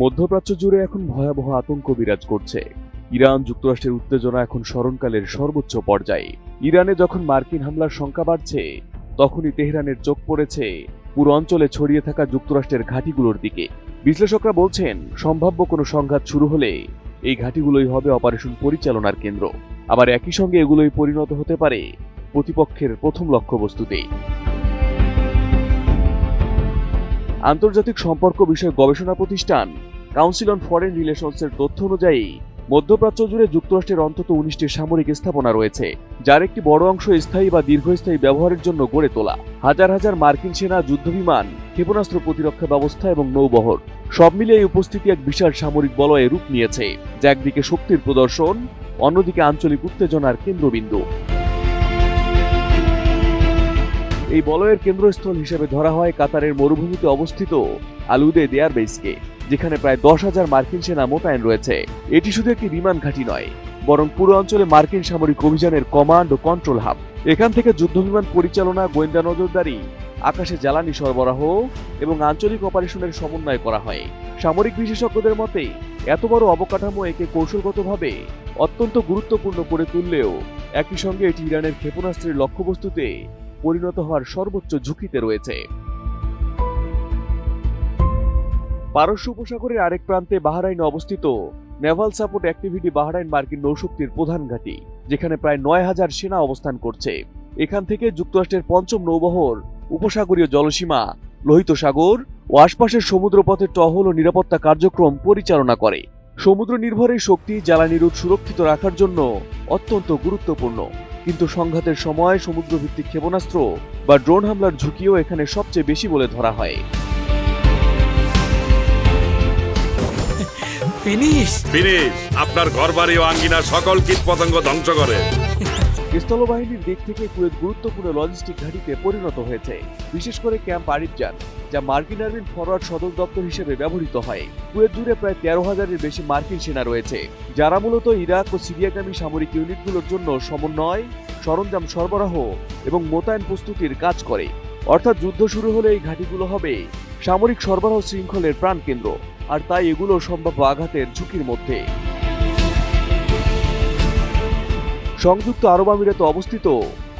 মধ্যপ্রাচ্য জুড়ে এখন ভয়াবহ আতঙ্ক বিরাজ করছে। ইরান যুক্তরাষ্ট্রের উত্তেজনা এখন স্মরণকালের সর্বোচ্চ পর্যায়ে। ইরানে যখন মার্কিন হামলার সংখ্যা বাড়ছে, তখনই তেহরানের চোখ পড়েছে পুরো অঞ্চলে ছড়িয়ে থাকা যুক্তরাষ্ট্রের ঘাঁটিগুলোর দিকে। বিশ্লেষকরা বলছেন, সম্ভাব্য কোনো সংঘাত শুরু হলে এই ঘাঁটিগুলোই হবে অপারেশন পরিচালনার কেন্দ্র। আবার একই সঙ্গে এগুলোই পরিণত হতে পারে প্রতিপক্ষের প্রথম লক্ষ্যবস্তুতে। আন্তর্জাতিক সম্পর্ক বিষয়ক গবেষণা প্রতিষ্ঠান কাউন্সিল অন ফরেন রিলেশনসের তথ্য অনুযায়ী মধ্যপ্রাচ্য জুড়ে যুক্তরাষ্ট্রের অন্তত 19টি সামরিক স্থাপনা রয়েছে, যার একটি বড় অংশ স্থায়ী বা দীর্ঘস্থায়ী ব্যবহারের জন্য গড়ে তোলা। হাজার হাজার মার্কিন সেনা, যুদ্ধবিমান, ক্ষেপণাস্ত্র প্রতিরক্ষা ব্যবস্থা এবং নৌবহর সব মিলিয়ে এই উপস্থিতি এক বিশাল সামরিক বলয়ে রূপ নিয়েছে, যা একদিকে শক্তির প্রদর্শন, অন্যদিকে আঞ্চলিক উত্তেজনার কেন্দ্রবিন্দু। এই বলয়ের কেন্দ্রস্থল হিসেবে ধরা হয় কাতারের মরুভূমিতে অবস্থিত আল উদেইদ এয়ারবেসকে, যেখানে প্রায় 10,000 মার্কিন সেনা মোতায়েন রয়েছে। এটি শুধু একটি বিমান ঘাঁটি নয়, বরং পুরো অঞ্চলে মার্কিন সামরিক অভিযানের কমান্ড ও কন্ট্রোল হাব। এখান থেকে যুদ্ধবিমান পরিচালনা, গোয়েন্দা নজরদারি, আকাশে জ্বালানি সরবরাহ এবং আঞ্চলিক অপারেশনের সমন্বয় করা হয়। সামরিক বিশেষজ্ঞদের মতে এত বড় অবকাঠামো একে কৌশলগতভাবে অত্যন্ত গুরুত্বপূর্ণ করে তুললেও একই সঙ্গে এটি ইরানের ক্ষেপণাস্ত্রের লক্ষ্যবস্তুতে পরিণত হওয়ার সর্বোচ্চ ঝুঁকিতে রয়েছে। পারস্য উপসাগরের আরেক প্রান্তে বাহরাইনে অবস্থিত নেভাল সাপোর্ট অ্যাক্টিভিটি বাহরাইন মার্কিন নৌশক্তির প্রধান ঘাঁটি, যেখানে প্রায় 9,000 সেনা অবস্থান করছে। এখান থেকে যুক্তরাষ্ট্রের পঞ্চম নৌবহর উপসাগরীয় জলসীমা, লোহিত সাগর ও আশপাশের সমুদ্রপথে টহল ও নিরাপত্তা কার্যক্রম পরিচালনা করে। সমুদ্র নির্ভর এই শক্তি জ্বালানি রুট সুরক্ষিত রাখার জন্য অত্যন্ত গুরুত্বপূর্ণ। কিন্তু সংঘাতের সময় সমুদ্রভিত্তিক ক্ষেপণাস্ত্র বা ড্রোন হামলার ঝুঁকিও এখানে সবচেয়ে বেশি বলে ধরা হয়। আপনার ঘরবাড়ি ও আঙ্গিনার সকল কীটপতঙ্গ ধ্বংস করে। স্থলবাহিনীর দিক থেকে কুয়েত গুরুত্বপূর্ণ লজিস্টিক ঘাঁটিতে পরিণত হয়েছে, বিশেষ করে ক্যাম্প আরিফজান, যা মার্কিন আর্মির ফরওয়ার্ড সদর দপ্তর হিসেবে ব্যবহৃত হয়। কুয়েত জুড়ে প্রায় 13,000-এর বেশি মার্কিন সেনা রয়েছে, যারা মূলত ইরাক ও সিরিয়াগামী সামরিক ইউনিটগুলোর জন্য সমন্বয়, সরঞ্জাম সরবরাহ এবং মোতায়েন প্রস্তুতির কাজ করে। অর্থাৎ যুদ্ধ শুরু হলে এই ঘাঁটিগুলো হবে সামরিক সরবরাহ শৃঙ্খলের প্রাণকেন্দ্র, আর তাই এগুলো সম্ভাব্য আঘাতের ঝুঁকির মধ্যে। সংযুক্ত আরব আমিরাতে অবস্থিত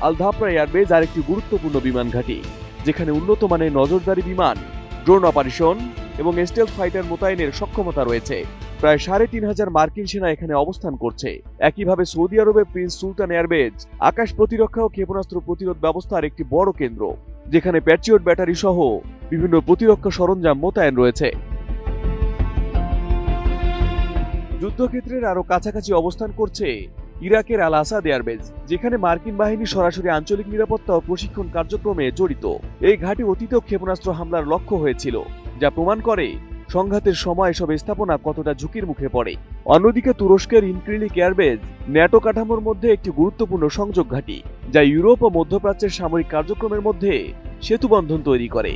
আল ধাফরা এয়ারবেজ আরেকটি গুরুত্বপূর্ণ বিমান ঘাঁটি, যেখানে উন্নত মানের নজরদারি বিমান, ড্রোন অপারেশন এবং স্টেলথ ফাইটার মোতায়েনের সক্ষমতা রয়েছে। প্রায় 3,500 মার্কিন সেনা এখানে অবস্থান করছে। একইভাবে সৌদি আরবে প্রিন্স সুলতান এয়ারবেজ আকাশ প্রতিরক্ষা ও ক্ষেপণাস্ত্র প্রতিরোধ ব্যবস্থার একটি বড় কেন্দ্র, যেখানে প্যাট্রিয়ট ব্যাটারি সহ বিভিন্ন প্রতিরক্ষা সরঞ্জাম মোতায়েন রয়েছে। যুদ্ধক্ষেত্রের আরো কাছাকাছি অবস্থান করছে ইরাকের আল আসাদ এয়ারবেজ, যেখানে মার্কিন বাহিনী সরাসরি আঞ্চলিক নিরাপত্তা ও প্রশিক্ষণ কার্যক্রমে জড়িত। এই ঘাঁটি অতীতেও ক্ষেপণাস্ত্র হামলার লক্ষ্য হয়েছিল, যা প্রমাণ করে সংঘাতের সময় এসব স্থাপনা কতটা ঝুঁকির মুখে পড়ে। অন্যদিকে তুরস্কের ইনক্রিলিক এয়ারবেজ ন্যাটো কাঠামোর মধ্যে একটি গুরুত্বপূর্ণ সংযোগ ঘাঁটি, যা ইউরোপ ও মধ্যপ্রাচ্যের সামরিক কার্যক্রমের মধ্যে সেতুবন্ধন তৈরি করে।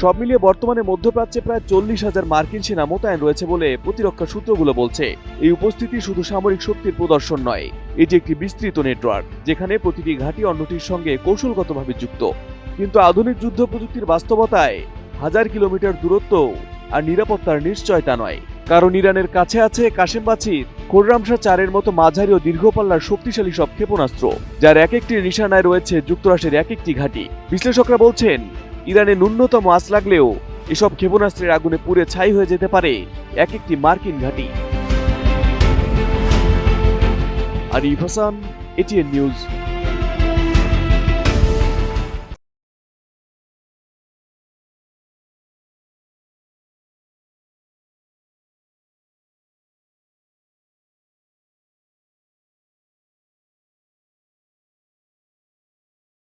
সব মিলিয়ে বর্তমানে মধ্যপ্রাচ্যে প্রায় 40,000 মার্কিন সেনা মোতায়েন রয়েছে বলে প্রতিরক্ষা সূত্রগুলো বলছে। এই উপস্থিতি শুধু সামরিক শক্তির প্রদর্শন নয়, এটি একটি বিস্তৃত নেটওয়ার্ক, যেখানে প্রতিটি ঘাঁটি অন্যটির সঙ্গে কৌশলগতভাবে যুক্ত। কিন্তু আধুনিক যুদ্ধ প্রযুক্তির বাস্তবতায় 1000 কিলোমিটার দূরত্ব আর নিরাপত্তার নিশ্চয়তা নয়, কারণ ইরানের কাছে আছে কাশেমবাচির খোররামশাহ 4-এর মতো মাঝারি ও দীর্ঘপাল্লার শক্তিশালী সব ক্ষেপণাস্ত্র, যার এক একটি নিশানায় রয়েছে যুক্তরাষ্ট্রের এক একটি ঘাঁটি। বিশ্লেষকরা বলছেন, ইরানে ন্যূনতম আঁচ লাগলেও এসব ক্ষেপণাস্ত্রের আগুনে পুড়ে ছাই হয়ে যেতে পারে এক একটি মার্কিন ঘাঁটি। Arif Hasan, ATN news.